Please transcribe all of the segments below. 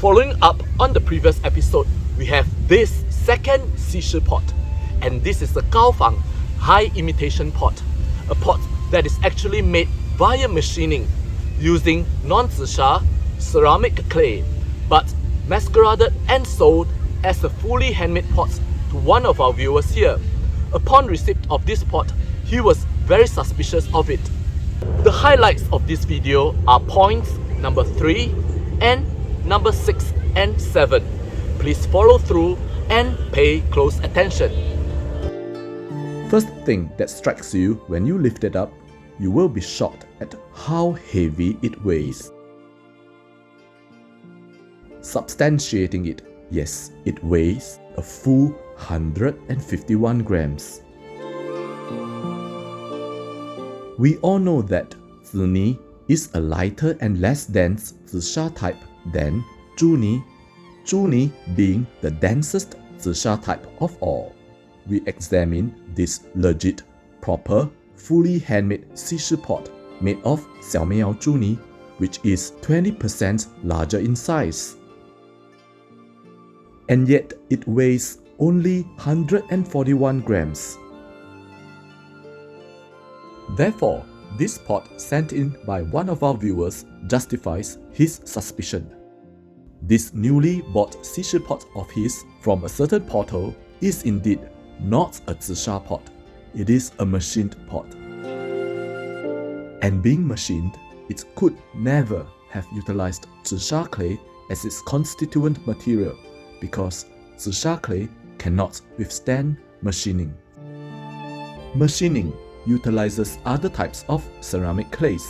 Following up on the previous episode, we have this second ZiSha pot, and this is the Gaofang high imitation pot, a pot that is actually made via machining using non-ZiSha ceramic clay, but masqueraded and sold as a fully handmade pot to one of our viewers here. Upon receipt of this pot, he was very suspicious of it. The highlights of this video are points number 3 and number 6 and 7. Please follow through and pay close attention. First thing that strikes you when you lift it up, you will be shocked at how heavy it weighs. Substantiating it, yes, it weighs a full 151 grams. We all know that Zini is a lighter and less dense ZiSha type than Zhuni, Zhuni being the densest ZiSha type of all. We examine this legit, proper, fully handmade ZiSha pot made of Xiaomeiyao Zhuni, which is 20% larger in size. And yet it weighs only 141 grams. Therefore, this pot sent in by one of our viewers justifies his suspicion. This newly bought ZiSha pot of his from a certain portal is indeed not a ZiSha pot, it is a machined pot. And being machined, it could never have utilized ZiSha clay as its constituent material because ZiSha clay cannot withstand machining. Machining utilizes other types of ceramic clays,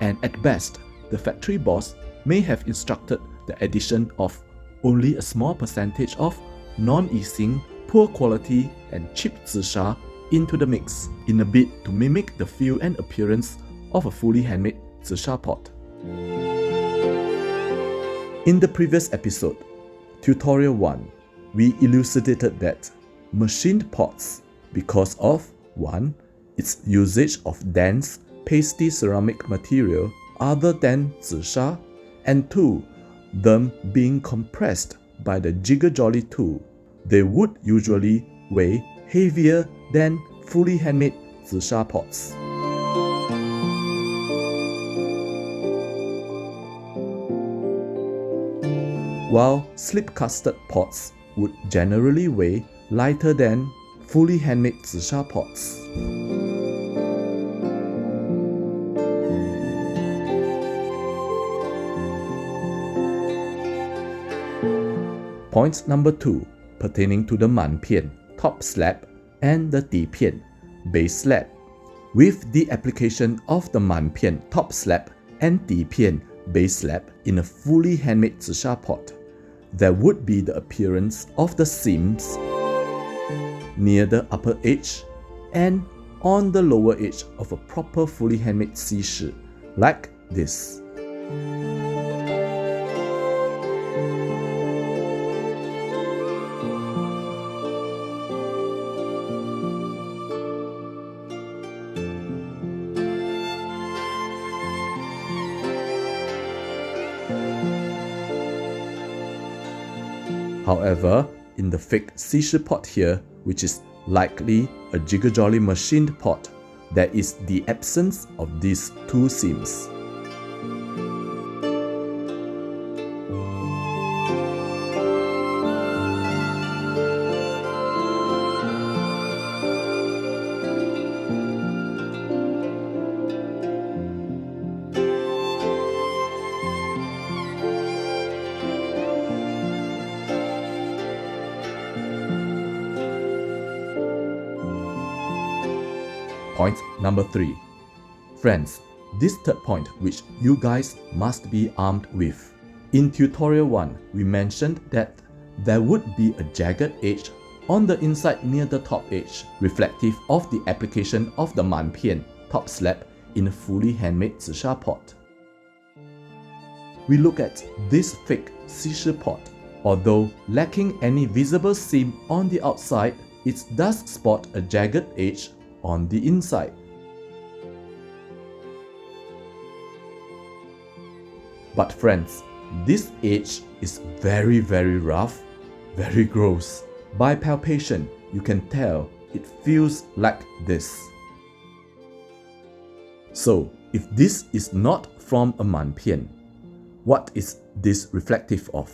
and at best, the factory boss may have instructed the addition of only a small percentage of non-easing, poor quality and cheap ZiSha into the mix in a bid to mimic the feel and appearance of a fully handmade ZiSha pot. In the previous episode, Tutorial 1, we elucidated that machined pots, because of 1. Its usage of dense, pasty ceramic material other than ZiSha, and 2. Them being compressed by the jigger-jolly tool, they would usually weigh heavier than fully handmade ZiSha pots. While slip-casted pots would generally weigh lighter than fully handmade ZiSha pots. Point number 2, pertaining to the Man Pian top slab and the DiPian base slab. With the application of the Man Pian top slab and DiPian base slab in a fully handmade ZiSha pot, there would be the appearance of the seams near the upper edge and on the lower edge of a proper fully handmade ZiSha, like this. However, in the fake ZiSha pot here, which is likely a jigger-jolly machined pot, there is the absence of these two seams. Point number 3. Friends, this third point which you guys must be armed with. In tutorial 1, we mentioned that there would be a jagged edge on the inside near the top edge, reflective of the application of the Man Pian top slab in a fully handmade ZiSha pot. We look at this fake ZiSha pot. Although lacking any visible seam on the outside, it does spot a jagged edge on the inside. But friends, this edge is very rough, very gross. By palpation, you can tell it feels like this. So, if this is not from a Man Pian, what is this reflective of?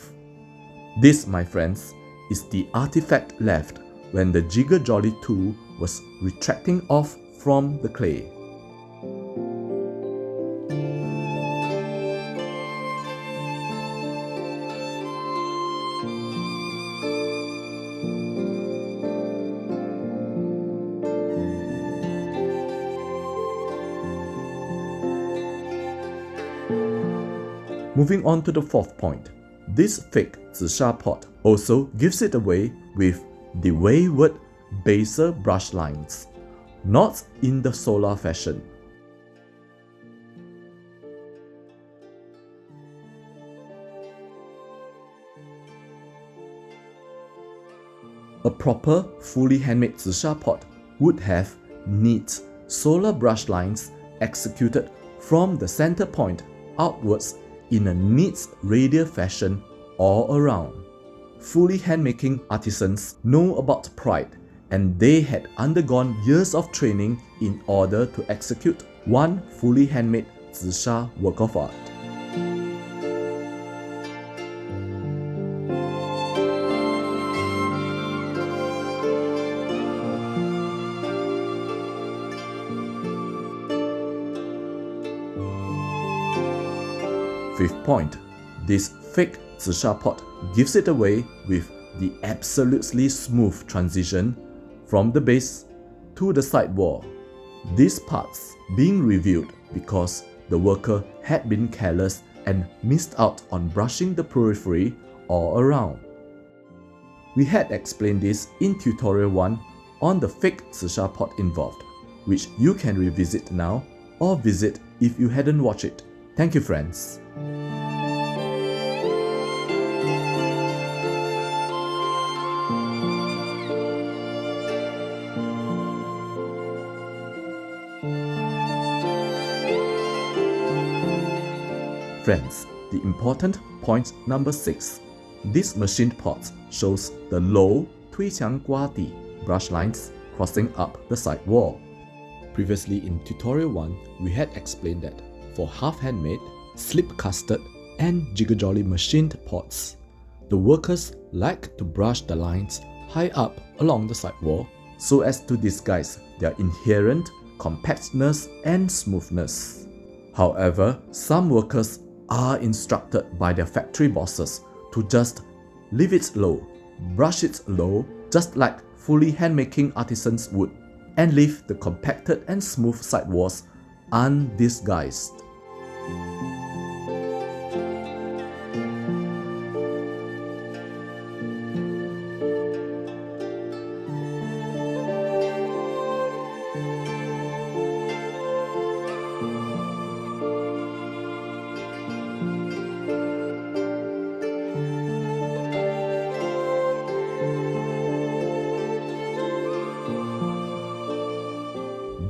This, my friends, is the artifact left when the jigger jolly tool was retracting off from the clay. Moving on to the fourth point, this fake ZiSha pot also gives it away with the wayward baser brush lines, not in the solar fashion. A proper, fully handmade ZiSha pot would have neat solar brush lines executed from the center point outwards in a neat radial fashion all around. Fully handmaking artisans know about pride, and they had undergone years of training in order to execute one fully handmade ZiSha work of art. Fifth point, this fake ZiSha pot gives it away with the absolutely smooth transition from the base to the side wall. These parts being revealed because the worker had been careless and missed out on brushing the periphery all around. We had explained this in tutorial 1 on the fake ZiSha pot involved, which you can revisit now or visit if you hadn't watched it. Thank you, friends. Friends, the important point number 6. This machined pot shows the low 推墙刮底 brush lines crossing up the side wall. Previously in tutorial 1, we had explained that for half handmade, slip casted and jigger jolly machined pots, the workers like to brush the lines high up along the side wall so as to disguise their inherent compactness and smoothness. However, some workers are instructed by their factory bosses to just leave it low, brush it low just like fully handmaking artisans would, and leave the compacted and smooth side walls undisguised.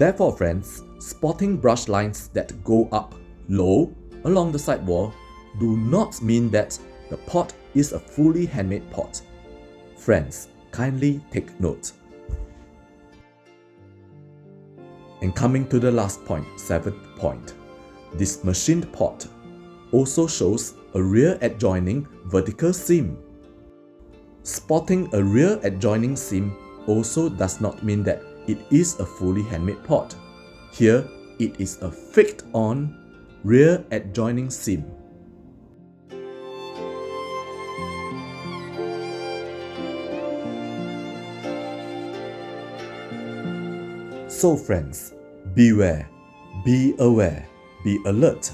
Therefore, friends, spotting brush lines that go up low along the side wall do not mean that the pot is a fully handmade pot. Friends, kindly take note. And coming to the last point, 7th point, this machined pot also shows a rear adjoining vertical seam. Spotting a rear adjoining seam also does not mean that it is a fully handmade pot. Here, it is a faked on rear adjoining seam. So friends, beware, be aware, be alert.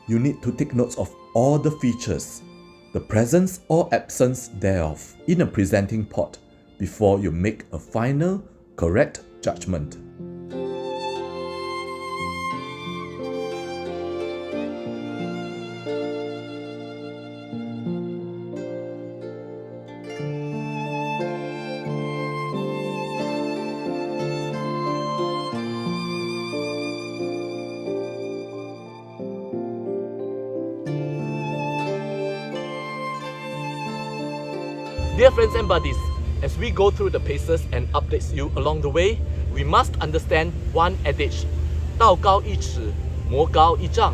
You need to take notes of all the features. the presence or absence thereof in a presenting pot before you make a final, correct judgment. Dear friends and buddies, as we go through the paces and updates you along the way, we must understand one adage, 道高一尺，魔高一丈,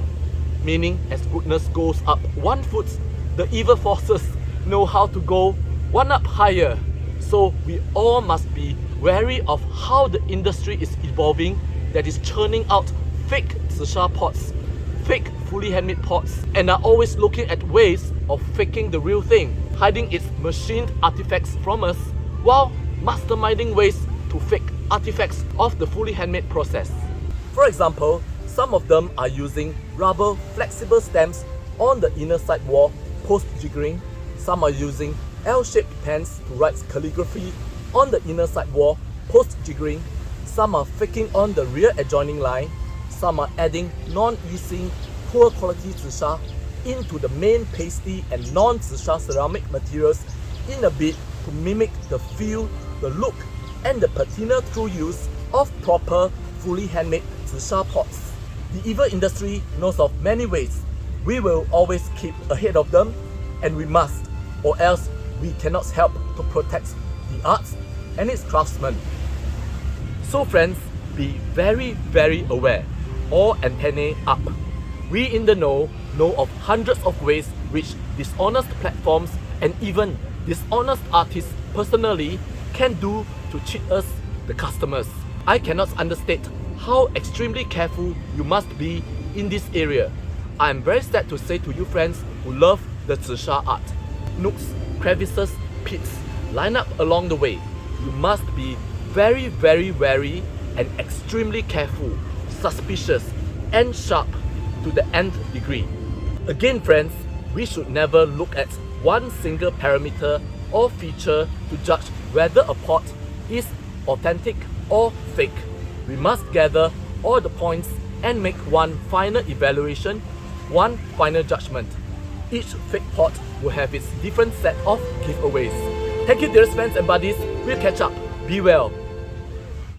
meaning as goodness goes up 1 foot, the evil forces know how to go 1 up higher. So we all must be wary of how the industry is evolving, that is churning out fake ZiSha pots, fake fully handmade pots, and are always looking at ways of faking the real thing, hiding its machined artifacts from us, while masterminding ways to fake artifacts of the fully handmade process. For example, some of them are using rubber flexible stamps on the inner side wall post-jiggering, some are using L-shaped pens to write calligraphy on the inner side wall post-jiggering, some are faking on the rear adjoining line, some are adding non-easing poor quality ZiSha into the main pasty and non-ZiSha ceramic materials in a bid to mimic the feel, the look, and the patina through use of proper fully handmade ZiSha pots. The evil industry knows of many ways. We will always keep ahead of them, and we must, or else we cannot help to protect the arts and its craftsmen. So friends, be very aware, all antennae up. We in the know of hundreds of ways which dishonest platforms and even dishonest artists personally can do to cheat us, the customers. I cannot understate how extremely careful you must be in this area. I am very sad to say to you friends who love the ZiSha art. Nooks, crevices, pits line up along the way. You must be very wary and extremely careful, suspicious and sharp to the nth degree. Again friends, we should never look at one single parameter or feature to judge whether a pot is authentic or fake. We must gather all the points and make one final evaluation, one final judgment. Each fake pot will have its different set of giveaways. Thank you dearest friends and buddies, we'll catch up. Be well.